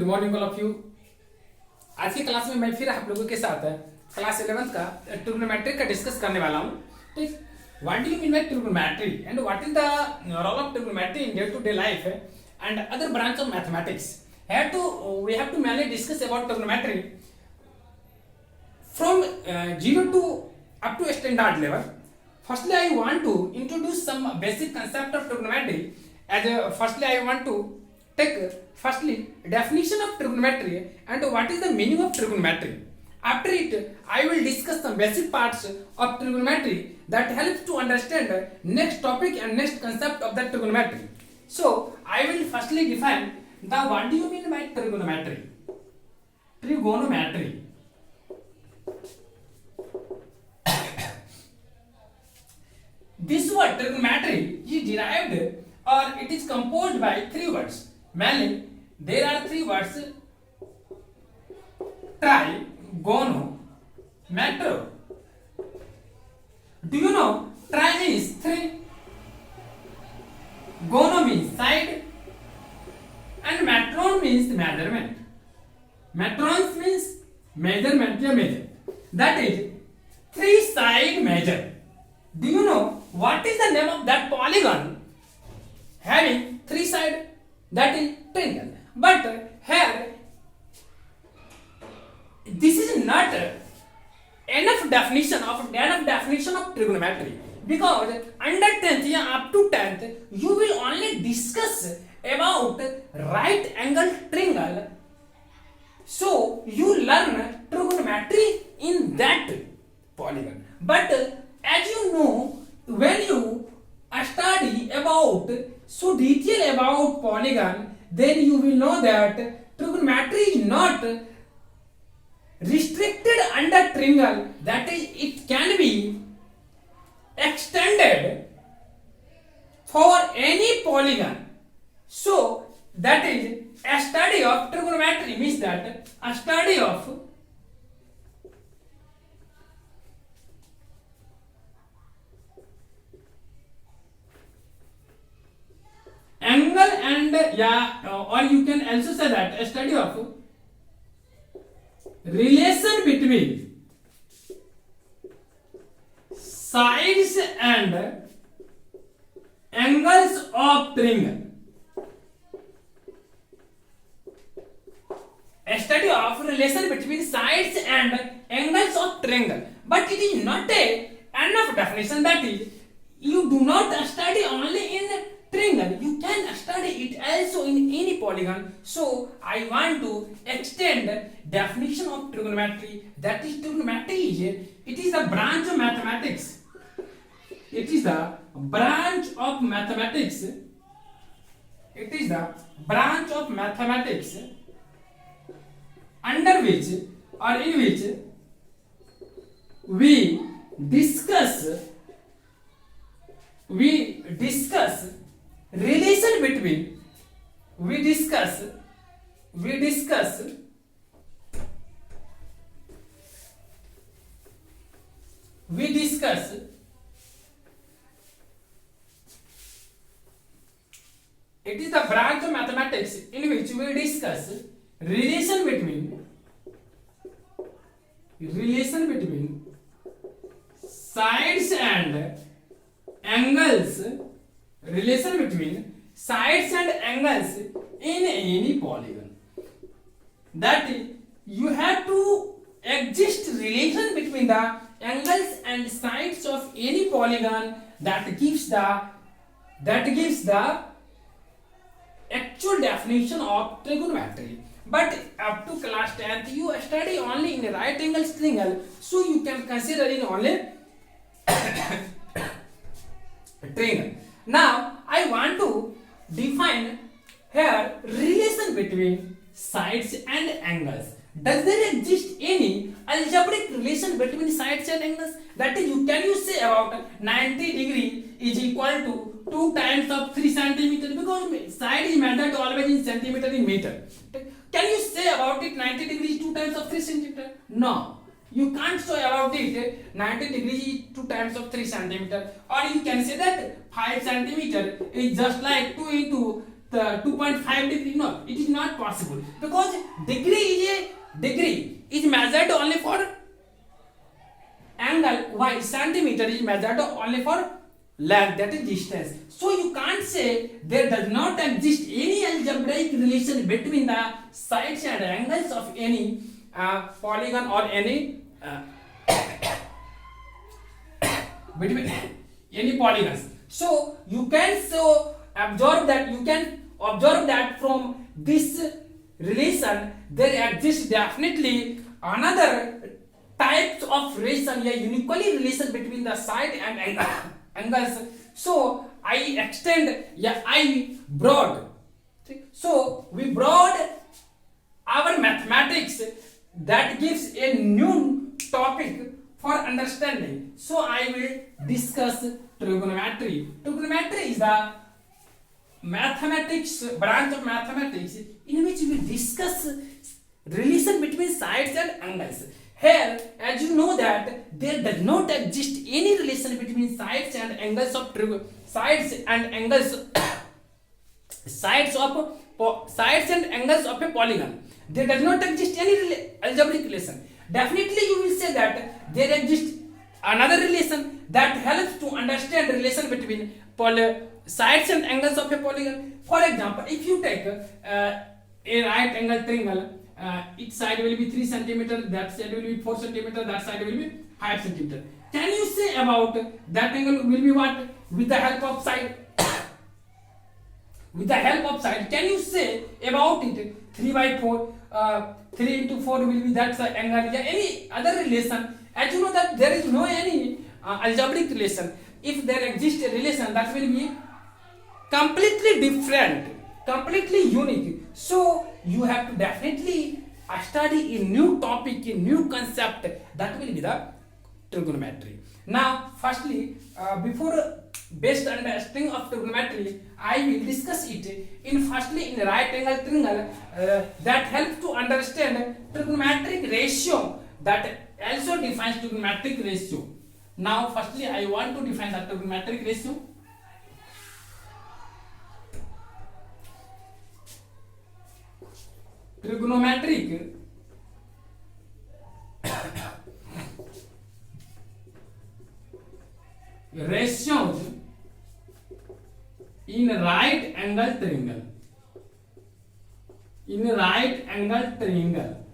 Morning all of you. आज की class में मैं फिर आप लोगों के साथ क्लास 11th का ट्रिग्नोमेट्री का डिस्कस करने वाला हूँ। ठीक, what do you mean by trigonometry and what is the role of trigonometry in day to day life and other branch of mathematics. We have to mainly discuss about trigonometry from 0 to up to standard level. Firstly, I want to introduce some basic concept of trigonometry. Firstly, I want to take definition of trigonometry and what is the meaning of trigonometry. After it, I will discuss some basic parts of trigonometry that helps to understand next topic and next concept of the trigonometry. So, I will firstly define the what do you mean by trigonometry? Trigonometry. This word trigonometry is derived or it is composed by three words. Mainly, there are three words: trigonometry. Do you know tri means three, gono means side, and metron means measurement. Metrons means measurement या measure. That is three side measure. Do you know what is the name of that polygon having three side? That is triangle. But here this is not enough definition of trigonometry, because under 10th या up to 10th you will only discuss about right angle triangle. So you learn trigonometry in that polygon. But as you know, when you study about so detail about polygon, then you will know that trigonometry is not restricted under triangle. That is, it can be extended for any polygon. So that is a study of trigonometry means that a study of angle and or you can also say that a study of relation between sides and angles of triangle. A study of relation between sides and angles of triangle. But it is not enough definition. That is, you do not study only in triangle. You can study it also in any polygon. So I want to extend definition of trigonometry. That is, trigonometry is a branch of mathematics. It is the branch of mathematics. It is the branch of mathematics under which or in which we discuss relation between we discuss it is the branch of mathematics in which we discuss relation between sides and angles, relation between sides and angles in any polygon. That is, you have to exist relation between the angles and sides of any polygon that gives the actual definition of trigonometry. But up to class 10th you study only in right angle triangle, so you can consider in only triangle. Now I want to define here relation between sides and angles. Does there exist any algebraic relation between sides and angles? That is, can you say about 90 degree is equal to 2 times of 3 centimeter, because side is measured always in centimeter in meter. Can you say about it 90 degrees 2 times of 3 centimeter? No, you can't say about it 90 degrees is 2 times of 3 centimeter. Or you can say that 5 centimeter is just like 2 into the 2.5 degree? No, it is not possible, because degree is measured only for angle, while centimeter is measured only for length, that is distance. So you can't say there does not exist any algebraic relation between the sides and angles of any polygon or any between any polygons. So you can observe that from this relation there exists definitely another types of relation, a uniquely relation between the side and angles. So I broad. So we broad our mathematics, that gives a new topic for understanding. So I will discuss trigonometry. Trigonometry is the mathematics branch of mathematics in which we discuss relation between sides and angles. Here, as you know that there does not exist any relation between sides and angles of sides and angles of a polygon. There does not exist any algebraic relation. Definitely you will say that there exists another relation that helps to understand relation between sides and angles of a polygon. For example, if you take a right angle triangle, each side will be 3 centimeter, that side will be 4 centimeter, that side will be 5 centimeter. Can you say about that angle will be what? With the help of side? With the help of side, can you say about it 3 by 4, 3 into 4 will be that angle, yeah, any other relation? As you know that there is no any algebraic relation. If there exists a relation, that will be completely different, completely unique. So you have to definitely study a new topic, a new concept, that will be the trigonometry. Now firstly, before based understanding of trigonometry, I will discuss it in right angle triangle that helps to understand trigonometric ratio, that also defines trigonometric ratio. Now firstly I want to define the trigonometric ratio. Trigonometric ratios in right angle triangle. In right angle triangle,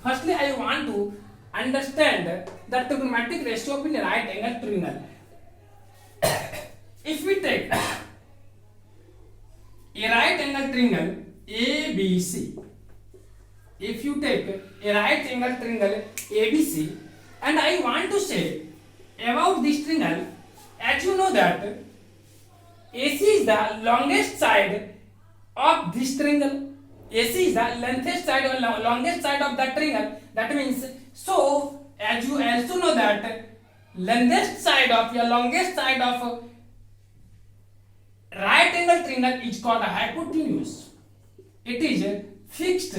firstly I want to understand the trigonometric ratio of in right angle triangle. If we take a right angle triangle ABC, if you take a right angle triangle ABC, and I want to say about this triangle, as you know that AC is the longest side of this triangle. AC is the lengthest side or longest side of that triangle. That means, so as you also know that longest side of right angle triangle is called a hypotenuse. It is a fixed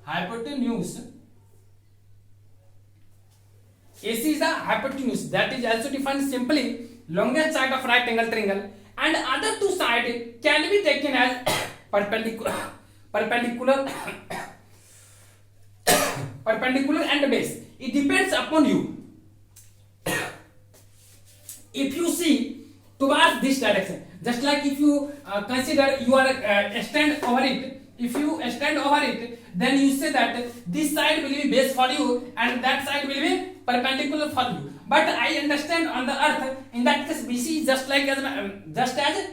hypotenuse. AC is the hypotenuse, that is also defined simply longest side of right angle triangle, and other two sides can be taken as perpendicular and base. It depends upon you. If you see towards this direction, just like if you consider you are stand over it, if you stand over it, then you say that this side will be base for you and that side will be perpendicular for you. But I understand on the earth, in that case BC is just as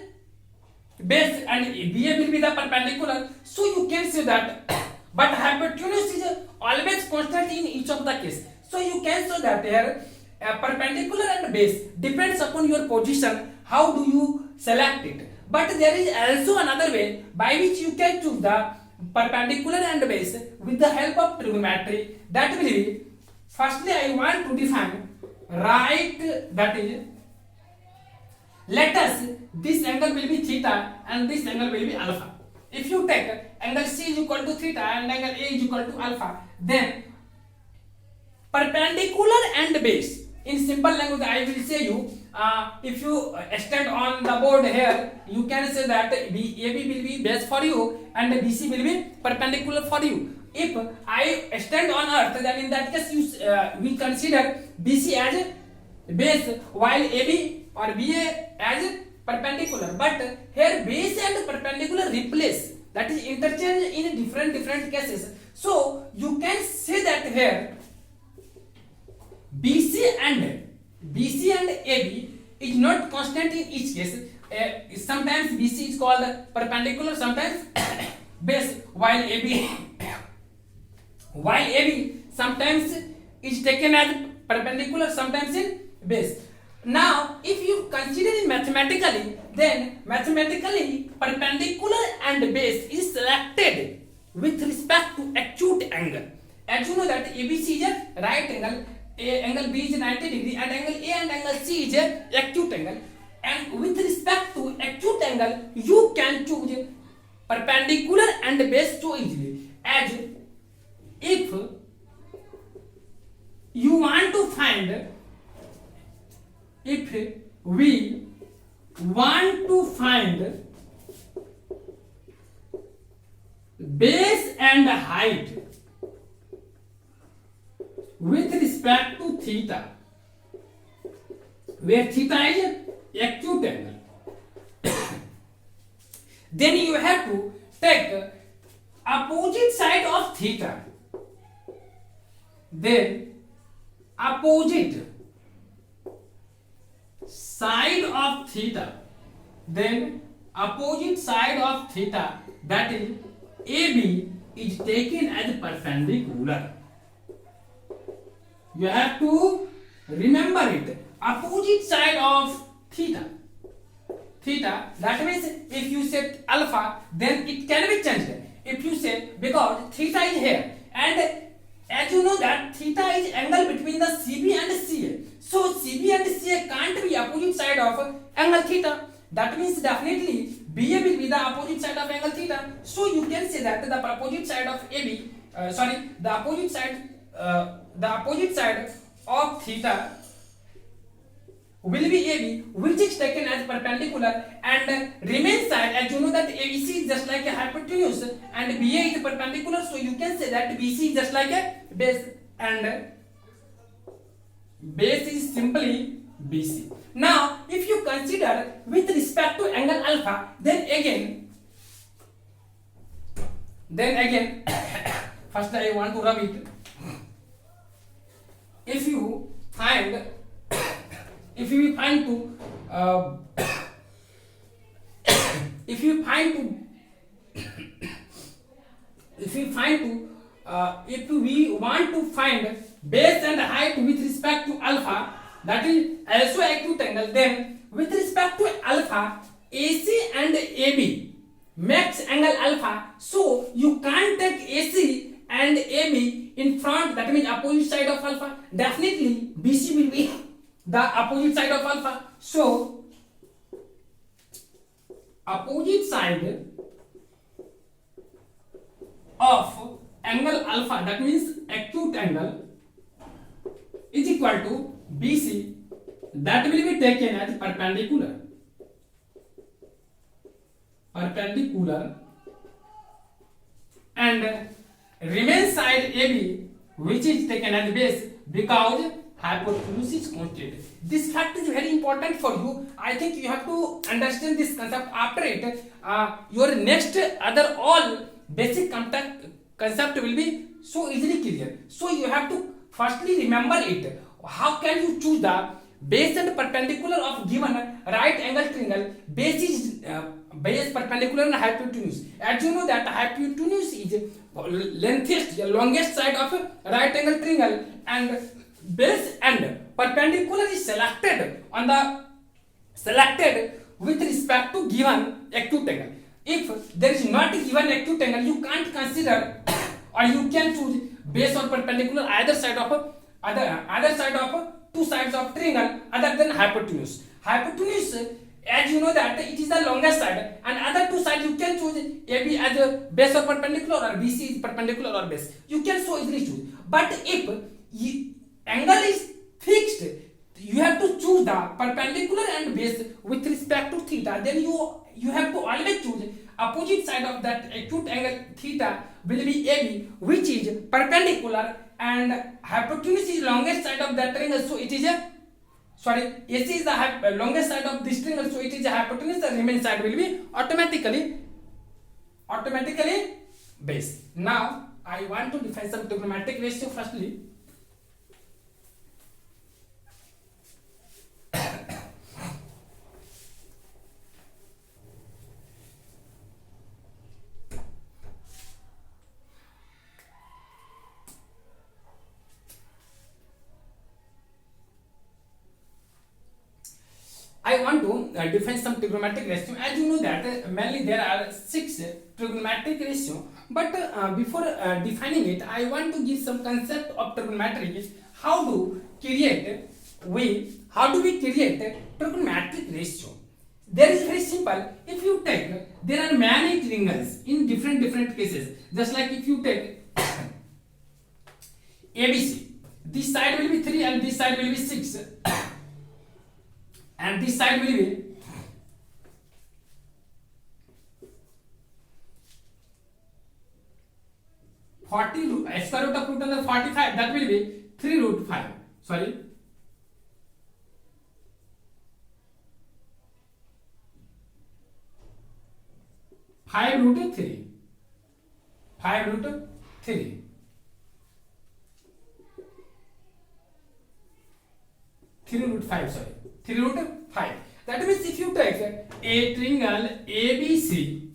base and BA will be the perpendicular. So you can say that, but hypotenuse is always constant in each of the case. So you can say that here perpendicular and base depends upon your position, how do you select it. But there is also another way by which you can choose the perpendicular and base with the help of trigonometry. That will be, firstly I want to define right, that is, let us, this angle will be theta and this angle will be alpha. If you take angle C is equal to theta and angle A is equal to alpha, then perpendicular and base in simple language, I will say you, if you stand on the board here, you can say that AB will be base for you and BC will be perpendicular for you. If I stand on earth, then in that case we consider BC as base while AB or BA as perpendicular. But here base and perpendicular replace, that is interchange in different cases. So you can say that here BC and AB is not constant in each case. Sometimes BC is called perpendicular, sometimes base, while AB sometimes is taken as perpendicular, sometimes in base. Now if you consider it mathematically, then mathematically perpendicular and base is selected with respect to acute angle. As you know that ABC is a right angle, angle B is 90 degree, and angle A and angle C is a acute angle. And with respect to acute angle, you can choose perpendicular and base so easily. As if you want to find, if we want to find base and height with respect to theta, where theta is acute angle, then you have to take opposite side of theta, then opposite side of theta, then opposite side of theta, that is AB, is taken as perpendicular. You have to remember it. Opposite side of theta, that means if you set alpha, then it can be changed. If you say, because theta is here, and as you know that theta is angle between the CB and CA, so CB and CA can't be opposite side of angle theta. That means definitely BA will be the opposite side of angle theta. So you can say that the opposite side of AB, the opposite side of theta will be AB, which is taken as perpendicular, and remain side, as you know that ABC is just like a hypotenuse and BA is perpendicular, so you can say that BC is just like a base, and base is simply BC. Now if you consider with respect to angle alpha, then again first I want to rub it. If you find if we want to find base and height with respect to alpha, that is also acute angle, then with respect to alpha, AC and AB makes angle alpha, so you can't take AC and AB in front, that means opposite side of alpha. Definitely BC will be the opposite side of alpha, so opposite side of angle alpha, that means acute angle, is equal to BC, that will be taken as perpendicular, and remain side AB, which is taken as base, because hypotenuse is constant. This fact is very important for you. I think you have to understand this concept. After it, your next other all basic concept will be so easily clear. So you have to firstly remember it. How can you choose the base and perpendicular of given right angle triangle? Base is base, perpendicular, and hypotenuse. As you know that hypotenuse is longest side of a right angle triangle, and base and perpendicular is selected with respect to given acute angle. If there is not given acute angle, you can't consider or you can choose base or perpendicular either side of two sides of triangle other than hypotenuse. Hypotenuse, as you know that it is the longest side, and other two sides you can choose AB as a base or perpendicular, or BC is perpendicular or base. You can so easily choose. But if angle is fixed, you have to choose the perpendicular and base with respect to theta. Then you have to always choose opposite side of that acute angle theta will be AB, which is perpendicular, and hypotenuse is longest side of that triangle, so it is a AC is the longest side of this triangle, so it is a hypotenuse. The remaining side will be automatically base. Now I want to define some trigonometric ratio. Firstly, I want to define some trigonometric ratio. As you know that mainly there are 6 trigonometric ratio, but before defining it, I want to give some concept of trigonometry. How do we create trigonometric ratio? There is very simple. If you take, there are many triangles in different cases. Just like if you take ABC, this side will be 3 and this side will be 6. And this side will be 40 square root of root under 45, that will be 3 root 5. Sorry. Five root 3. 5 root 3. 3 root 5, sorry. 3 root 5. That means if you take a triangle ABC,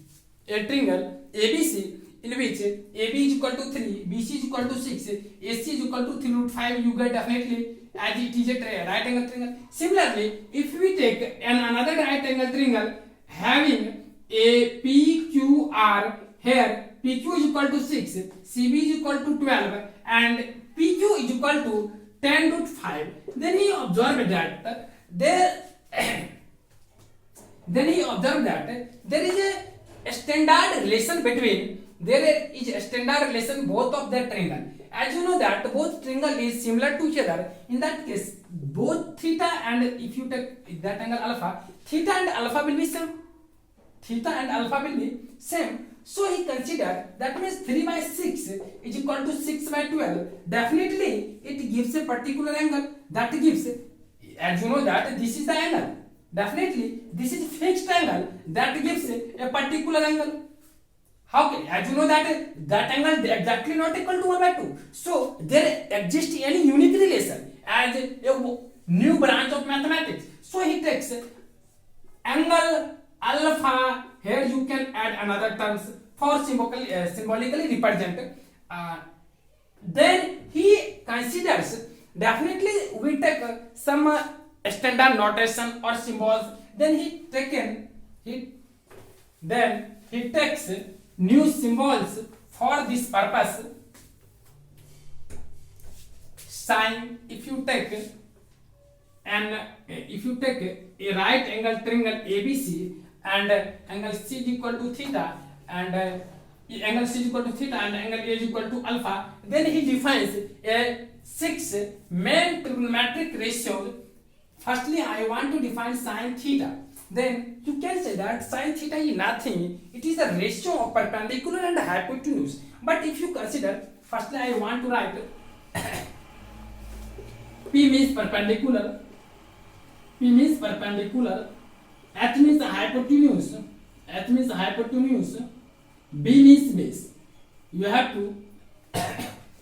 in which AB is equal to 3, BC is equal to 6, AC is equal to 3 root 5, you get definitely as it is a right angle triangle. Similarly, if we take another right angle triangle having a PQR, here PQ is equal to 6, CB is equal to 12, and PQ is equal to 10 root 5, then he observed that there is a standard relation both of the triangle. As you know that both triangle is similar to each other. In that case, both theta and if you take that angle alpha, theta and alpha will be same. So he considered that means 3 by 6 is equal to 6 by 12. Definitely it gives a particular angle that gives, as you know that this is the angle. Definitely this is fixed angle that gives a particular angle. How can, as you know that angle exactly not equal to 1 by 2. So there exists any unique relation as a new branch of mathematics. So he takes angle alpha. Here you can add another terms for symbolically represent. Then he considers, definitely we take some standard notation or symbols. Then he takes new symbols for this purpose. Sine, if you take a right angle triangle ABC and angle C is equal to theta and angle C is equal to theta and angle A is equal to alpha, then he defines a 6 main trigonometric ratios. Firstly, I want to define sine theta. Then you can say that sine theta is nothing. It is the ratio of perpendicular and hypotenuse. But if you consider, firstly I want to write P means perpendicular, H means hypotenuse, B means base. You have to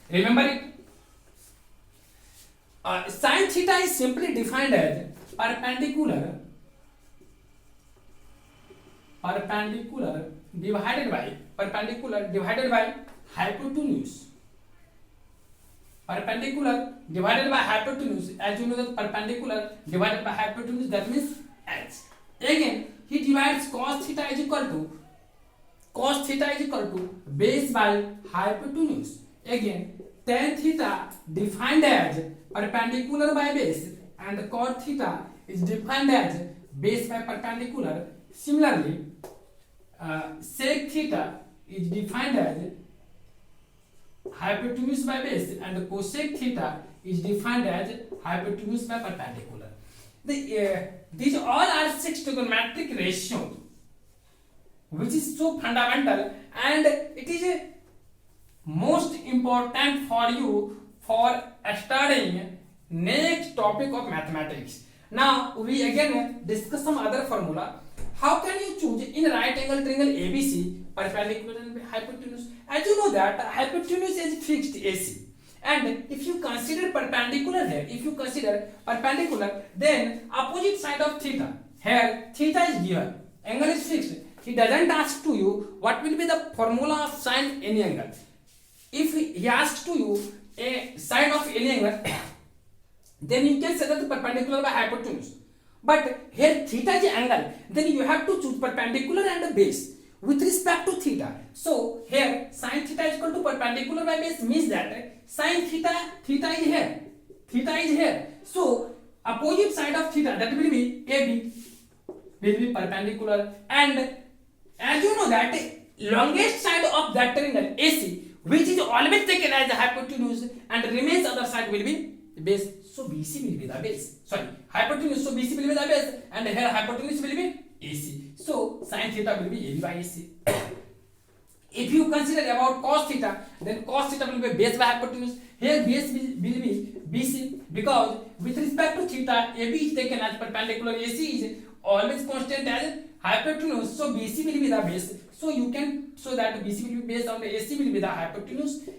remember it. Sine theta is simply defined as perpendicular divided by hypotenuse. Perpendicular divided by hypotenuse. As you know that perpendicular divided by hypotenuse, that means H. Again, he divides cos theta is equal to base by hypotenuse. Again, tan theta defined as perpendicular by base, and cot theta is defined as base by perpendicular. Similarly, sec theta is defined as hypotenuse by base and cosec theta is defined as hypotenuse by perpendicular. These all are six trigonometric ratios, which is so fundamental, and it is most important for you for studying next topic of mathematics. Now we again discuss some other formula. How can you choose in right angle triangle ABC perpendicular and hypotenuse? As you know that hypotenuse is fixed AC, and if you consider perpendicular here, then opposite side of theta, here theta is given, angle is fixed. He doesn't ask to you what will be the formula of sine any angle. If he asks to you a sine of any angle, then you can say that the perpendicular by hypotenuse. But here theta is angle, then you have to choose perpendicular and a base with respect to theta. So here sine theta is equal to perpendicular by base means that sine theta is here. So opposite side of theta, that will be AB, will be perpendicular, and as you know that longest side of that triangle AC, which is always taken as the hypotenuse and remains other side, will be base. So BC will be the base. Sorry, hypotenuse. So BC will be the base, and here hypotenuse will be AC. So sin theta will be AB by AC. If you consider about cos theta, then cos theta will be base by hypotenuse. Here base will be BC, because with respect to theta, AB is taken as perpendicular, AC is always constant as hypotenuse. So BC will be the base. So you can show that BC will be base and AC will be the hypotenuse.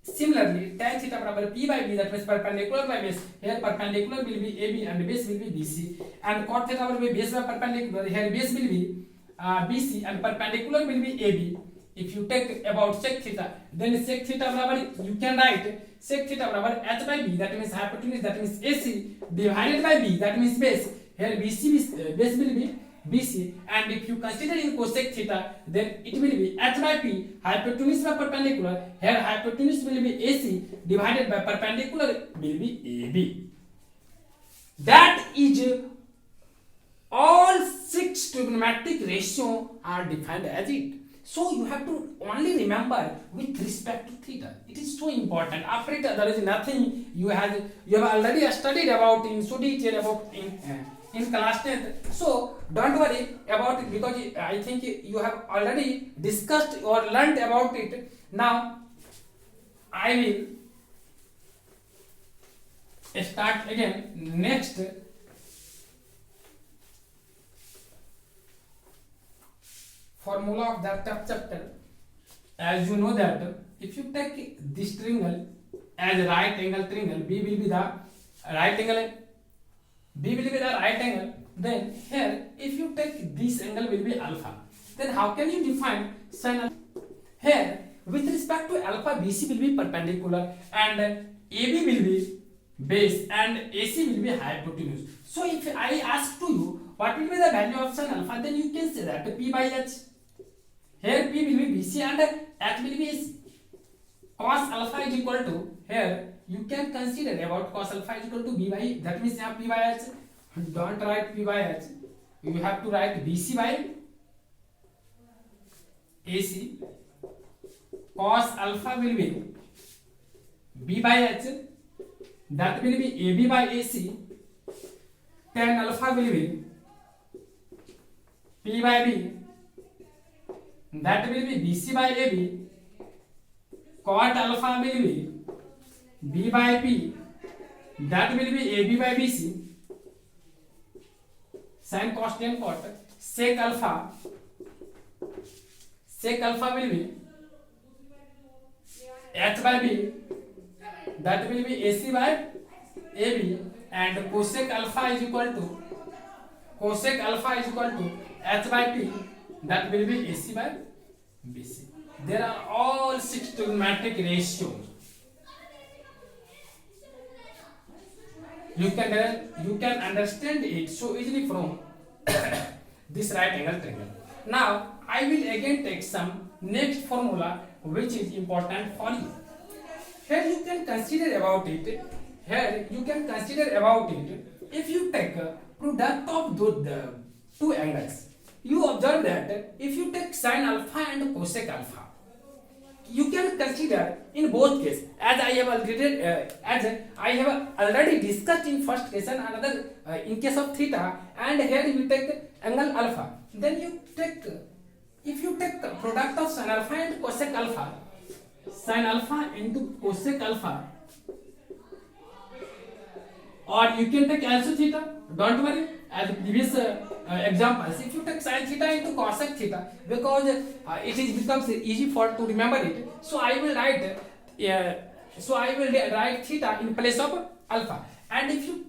Similarly, tan theta barabar P by B, that means perpendicular by base. Here perpendicular will be AB and base will be BC, and cot theta will be base by perpendicular. Here base will be BC and perpendicular will be AB. If you take about sec theta, then sec theta barabar you can write sec theta barabar H by B, that means hypotenuse, that means AC, divided by B, that means base. Here BC base will be BC, and if you consider in cosec theta, then it will be H by P, hypotenuse by perpendicular. Here hypotenuse will be AC divided by perpendicular will be AB. That is all six trigonometric ratios are defined as it. So you have to only remember with respect to theta. It is so important. After it, there is nothing you have already studied about in so detail about in class 10th. So don't worry about it, because I think you have already discussed or learned about it. Now I will start again next formula of that chapter. As you know that if you take this triangle as right angle triangle, B will be the right angle, then here if you take this angle will be alpha, then how can you define sin alpha? Here with respect to alpha, BC will be perpendicular and AB will be base and AC will be hypotenuse. So if I ask to you what will be the value of sin alpha, then you can say that P by H. Here P will be BC and H will be AC. Cos alpha is equal to, here you can consider about cos alpha is equal to B by, that means you have P by H. Don't write P by H, you have to write BC by AC. Cos alpha will be B by H, that will be AB by AC. Tan alpha will be P by B, that will be BC by AB. Cot alpha will be B by P, that will be AB by BC. Sin cos tan cot. Sec alpha will be H by B, that will be AC by AB, and cosec alpha is equal to H by P, that will be AC by BC. There are all six trigonometric ratios. You can understand it so easily from this right angle triangle. Now I will again take some next formula which is important for you. Here you can consider about it. If you take a product of the two angles, you observe that if you take sin alpha and cosec alpha, you can consider in both cases, as I have already discussed in first case and another in case of theta, and here you take angle alpha. Then you take, if you take product of sin alpha and cosec alpha, sin alpha into cosec alpha, or you can take also theta. Don't worry, as previous examples, if you take sin theta into cosec theta, because it is becomes easy for to remember it, so I will write write theta in place of alpha. And if you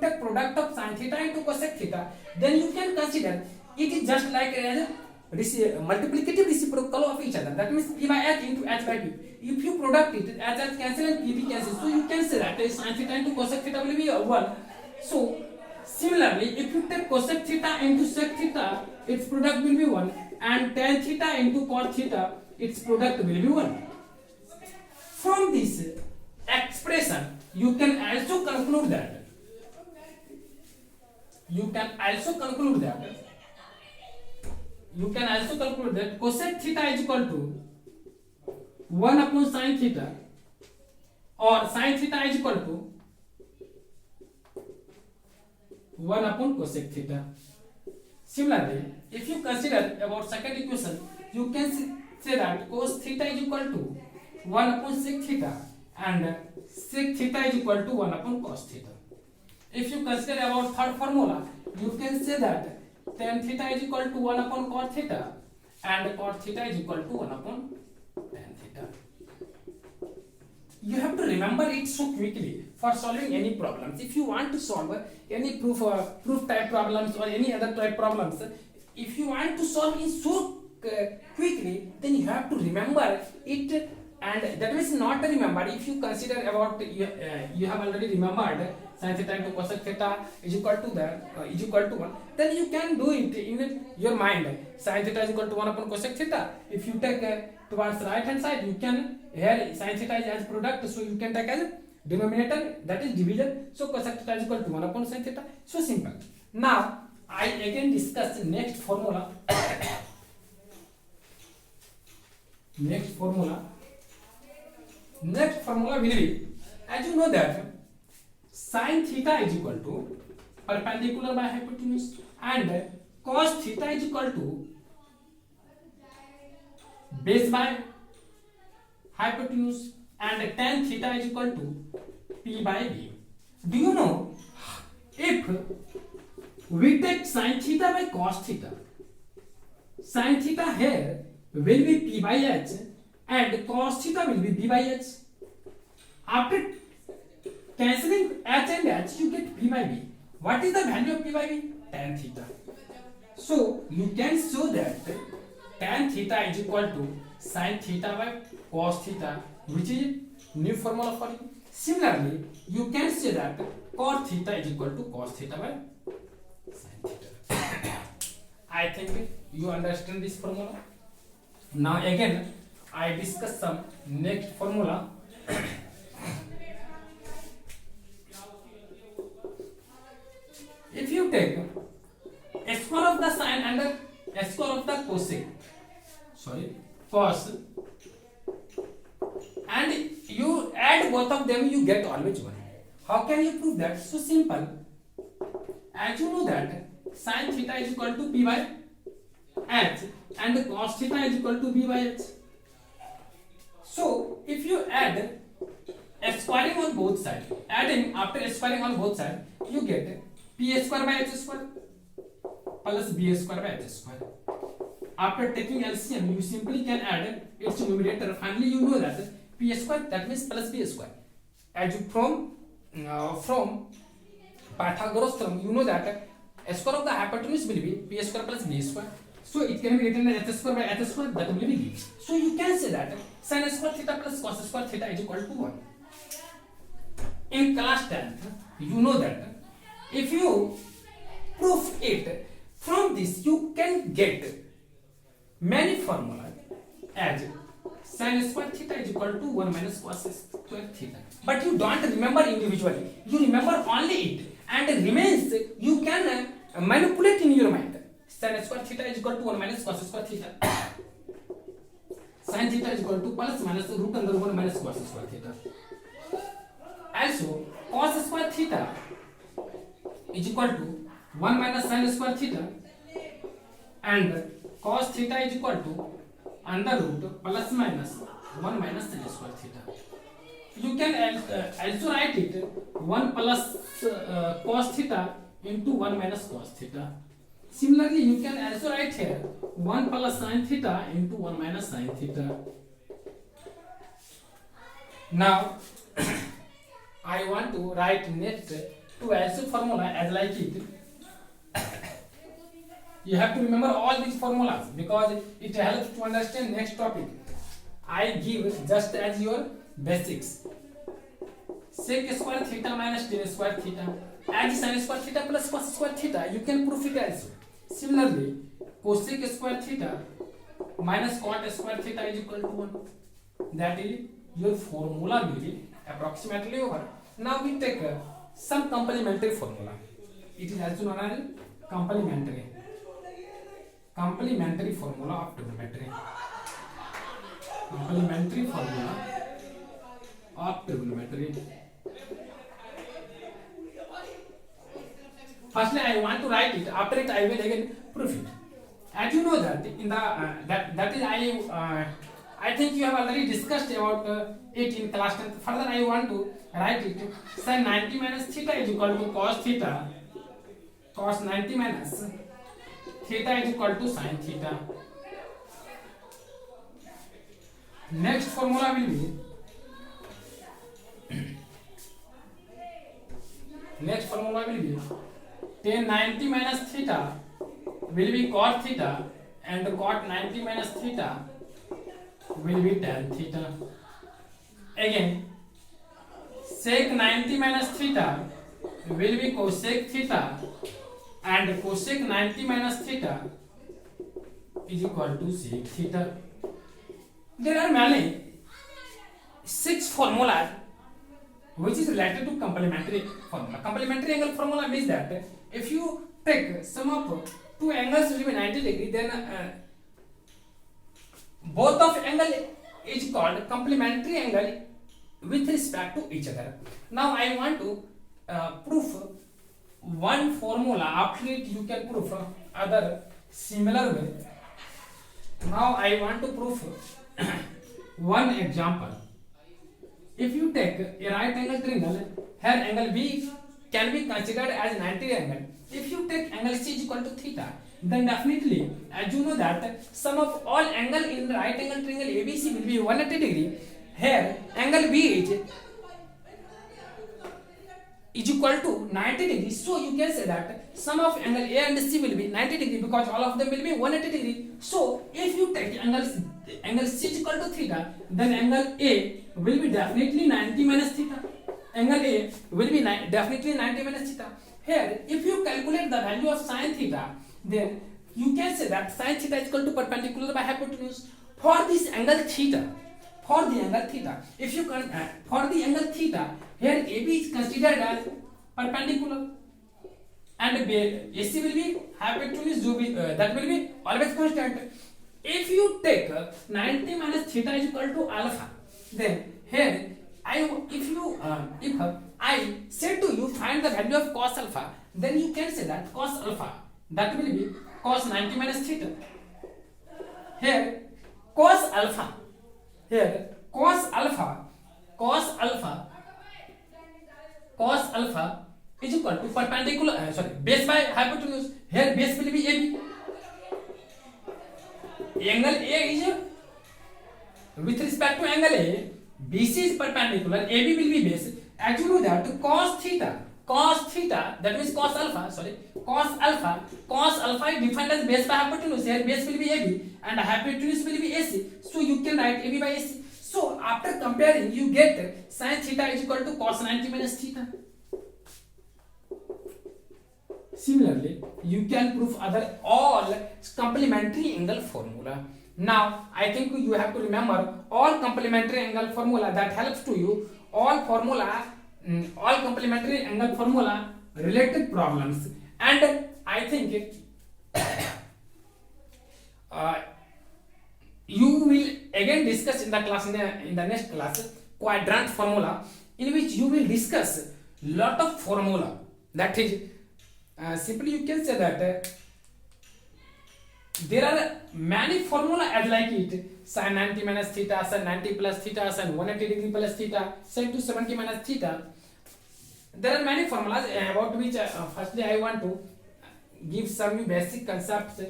take product of sin theta into cosec theta, then you can consider it is just like as multiplicative reciprocal of each other. That means p by h into h by p. If you product it, h cancel and p cancel, so you can say that sin theta into cosec theta will be 1. So similarly, if you take cosec theta into sec theta, its product will be 1, and tan theta into cot theta, its product will be 1. From this expression, you can also conclude that cosec theta is equal to 1 upon sin theta, or sin theta is equal to 1 upon cosec theta. Similarly, if you consider about second equation, you can say that cos theta is equal to 1 upon sec theta, and sec theta is equal to 1 upon cos theta. If you consider about third formula, you can say that tan theta is equal to 1 upon cot theta, and cot theta is equal to 1 upon tan theta. You have to remember it so quickly for solving any problems. If you want to solve any proof type problems or any other type problems, if you want to solve it so quickly, then you have to remember it. And that means not remember, if you consider about you have already remembered sin theta into cosec theta is equal to 1, then you can do it in your mind. Sin theta is equal to 1 upon cosec theta. If you take towards right hand side, you can, here sin theta is as product, so you can take as denominator, that is division. So cosec theta is equal to 1 upon sin theta. So simple. Now I again discuss the next formula. Next formula will be, as you know that sin theta is equal to perpendicular by hypotenuse, and cos theta is equal to base by hypotenuse, and tan theta is equal to p by b. Do you know, if we take sin theta by cos theta, sin theta here will be p by h, and cos theta will be b by h. After cancelling h and h, you get p by b. What is the value of p by b? Tan theta. So you can show that tan theta is equal to sin theta by cos theta, which is new formula for you. Similarly, you can say that cot theta is equal to cos theta by sin theta. I think you understand this formula. Now again, I discuss some next formula. If you take a square of the sine and a square of the cos, and you add both of them, you get always 1. How can you prove that? So simple. As you know that sin theta is equal to p by h, and cos theta is equal to b by h. So if you add squaring on both sides, after squaring on both sides, you get p square by h square plus b square by h square. After taking LCM, you simply can add its numerator. Finally, you know that p square, that means plus b square. As you from Pythagoras theorem, you know that square of the hypotenuse will be p square plus b square. So it can be written as h square by h square, that will be b. So you can say that sin square theta plus cos square theta is equal to 1. In class 10th, you know that if you prove it, from this you can get many formulas as sin square theta is equal to 1 minus cos square theta. But you don't remember individually, you remember only it, and remains you can manipulate in your mind. Sin square theta is equal to 1 minus cos square theta. sin theta is equal to plus minus root under 1 minus cos square theta. Also cos square theta is equal to 1 minus sin square theta and cos theta is equal to under root plus minus 1 minus sin square theta. You can also write it 1 plus cos theta into 1 minus cos theta. Similarly, you can also write here 1 plus sin theta into 1 minus sin theta. Now, I want to write next two also formula as like it. You have to remember all these formulas because it helps to understand next topic. I give just as your basics. Sec square theta minus tan square theta as sin square theta plus cos square theta. You can prove it also. Similarly, cosec square theta minus cot square theta is equal to 1. That is your formula will be approximately over. Now we take some complementary formula. It is also known as complementary formula of trigonometry. Complementary formula of trigonometry. Firstly, I want to write it. After it, I will again prove it. As you know that in the that is I think you have already discussed about it in class 10. Further, I want to write it. Sin 90 minus theta is equal to cos theta. Cos 90 minus theta is equal to sin theta. Next formula will be tan 90 minus theta will be cot theta and cot 90 minus theta will be tan theta. Again, sec 90 minus theta will be cosec theta and cosec 90 minus theta is equal to sec theta. There are many 6 formulas which is related to complementary formula. Complementary angle formula means that if you take sum of two angles will be 90 degree, then both of angle is called complementary angle with respect to each other. Now I want to prove one formula. After it you can prove other similar way. Now I want to prove one example. If you take a right angle triangle, here angle B can be considered as 90 angle. If you take angle C is equal to theta, then definitely, as you know that sum of all angle in the right angle triangle ABC will be 180 degree. Here angle B is equal to 90 degree. So you can say that sum of angle A and C will be 90 degree because all of them will be 180 degree. So if you take angle C is equal to theta, then angle A will be definitely 90 minus theta. Angle A will be definitely 90 minus theta. Here, if you calculate the value of sin theta, then you can say that sin theta is equal to perpendicular by hypotenuse. For this angle theta, for the angle theta, if you for the angle theta, here AB is considered as perpendicular and AC will be hypotenuse, that will be always constant. If you take 90 minus theta is equal to alpha, then here if I say to you find the value of cos alpha, then you can say that cos alpha that will be cos 90 minus theta. Here cos alpha is equal to perpendicular base by hypotenuse. Here base will be AB. Angle A is with respect to angle A, BC is perpendicular, AB will be base. As you know that cos theta, that means cos alpha is defined as base by hypotenuse. Here base will be AB and hypotenuse will be AC. So you can write AB by AC. So after comparing, you get sin theta is equal to cos 90 minus theta. Similarly, you can prove all complementary angle formula. Now, I think you have to remember all complementary angle formula that helps to you. All complementary angle formula related problems, and I think you will again discuss in the class in the next class quadrant formula, in which you will discuss lot of formula. That is simply you can say that there are many formula as like it: sin 90 minus theta, sin 90 plus theta, sin 180 degree plus theta, sin 270 minus theta. There are many formulas about which firstly I want to give some basic concepts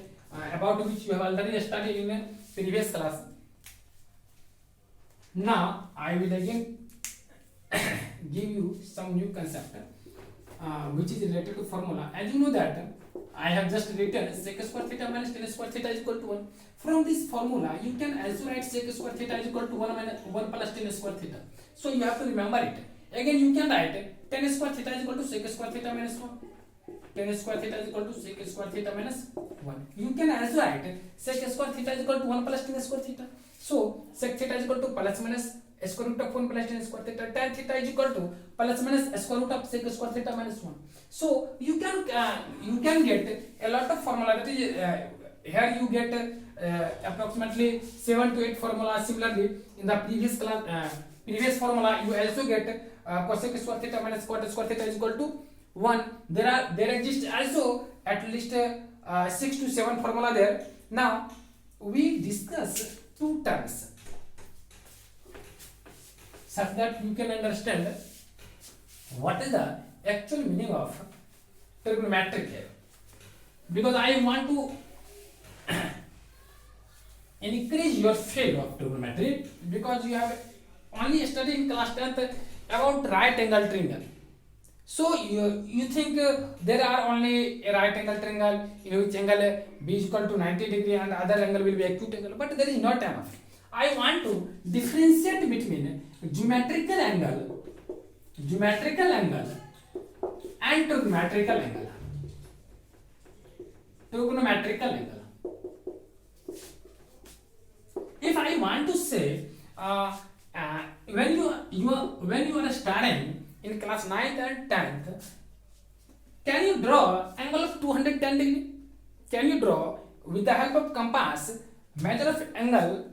about which you have already studied in a previous class. Now I will again give you some new concept which is related to formula. As you know that I have just written sec square theta minus tan square theta is equal to 1. From this formula you can also write sec square theta is equal to 1 minus 1 plus tan square theta. So you have to remember it. Again you can write tan square theta is equal to sec square theta minus 1. Tan square theta is equal to sec square theta minus 1. You can also write sec square theta is equal to 1 plus tan square theta. So sec theta is equal to plus minus square root of 1 plus tan square theta. Tan theta is equal to plus minus square root of sec square theta minus 1. So you can get a lot of formula. That is here you get approximately 7 to 8 formula. Similarly, in the previous class, previous formula you also get cosec square theta minus cot square theta is equal to 1. There exist also at least 6 to 7 formula there. Now we discuss two terms such that you can understand what is the actual meaning of trigonometric here, because I want to increase your field of trigonometry, because you have only studied in class 10th about right angle triangle. So you think there are only a right angle triangle in which angle b is equal to 90 degree and other angle will be acute angle, but there is not enough. I want to differentiate between geometrical angle and trigonometrical angle. If I want to say when you are studying in class 9th and 10th, can you draw angle of 210 degree? Can you draw with the help of compass measure of angle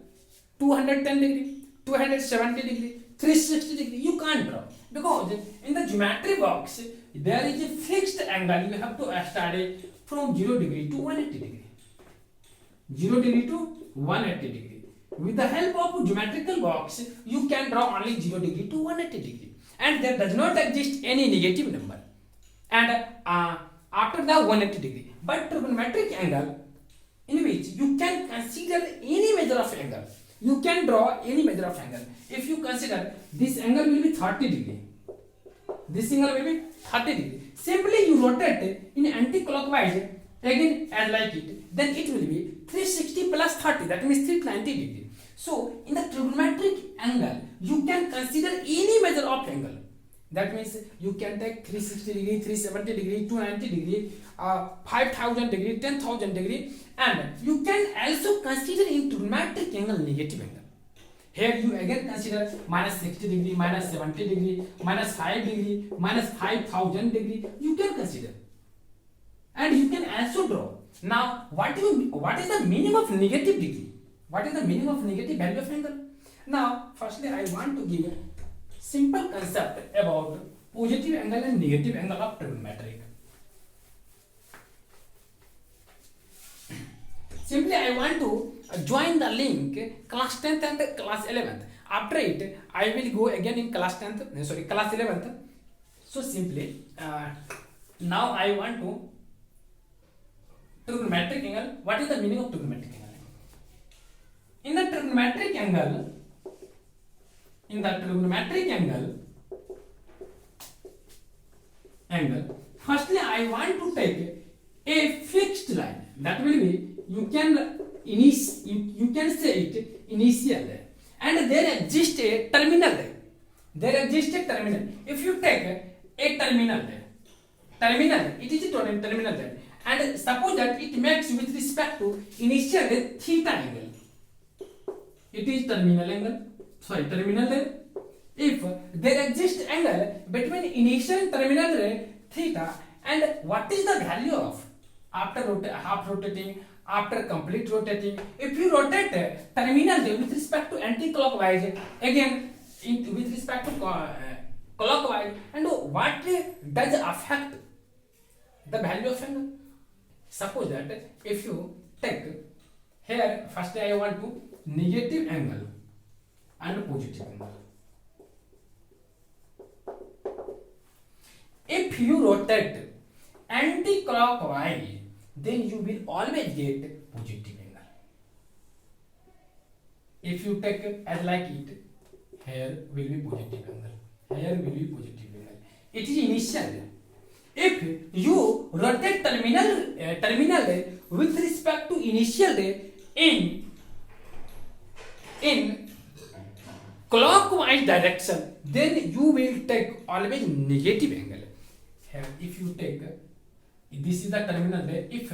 210 degree, 270 degree, 360 degree? You can't draw, because in the geometry box there is a fixed angle you have to study from 0 degree to 180 degree. 0 degree to 180 degree. With the help of geometrical box you can draw only 0 degree to 180 degree, and there does not exist any negative number and after the 180 degree. But trigonometric angle, in which you can consider any measure of angle, you can draw any measure of angle. If you consider this angle will be 30 degree, this angle will be 30 degree, simply you rotate in anti-clockwise again as like it, then it will be 360 plus 30, that means 390 degree. So in the trigonometric angle you can consider any measure of angle. That means you can take 360 degree, 370 degree, 290 degree, 5000 degree, 10,000 degree, and you can also consider in trigonometric angle negative angle. Here you again consider minus 60 degree, minus 70 degree, minus 5 degree, minus 5000 degree. You can consider, and you can also draw. Now what is the meaning of negative degree? What is the meaning of negative value of angle? Now firstly I want to give a simple concept about positive angle and negative angle of trigonometric. Simply I want to join the link class 10th and class 11th. After it I will go again in class 10th, class 11th. So simply now I want to trigonometric angle. What is the meaning of trigonometric angle? In the trigonometric angle, firstly I want to take a fixed line. That will be, you can say it initial, and there exists a terminal there. If you take a terminal, it is a terminal there, and suppose that it makes with respect to initial theta angle. It is terminal there. If there exists angle between initial and terminal theta, and what is the value of after half rotating after complete rotating. If you rotate terminal with respect to anti-clockwise, again with respect to clockwise, and what does affect the value of angle? Suppose that if you take here, first I want to negative angle and positive angle. If you rotate anti-clockwise, then you will always get positive angle. If you take as like it, here will be positive angle, here will be positive angle. It is initial. If you rotate terminal with respect to initial in clockwise direction, then you will take always negative angle. Here, if you take this is the terminal, if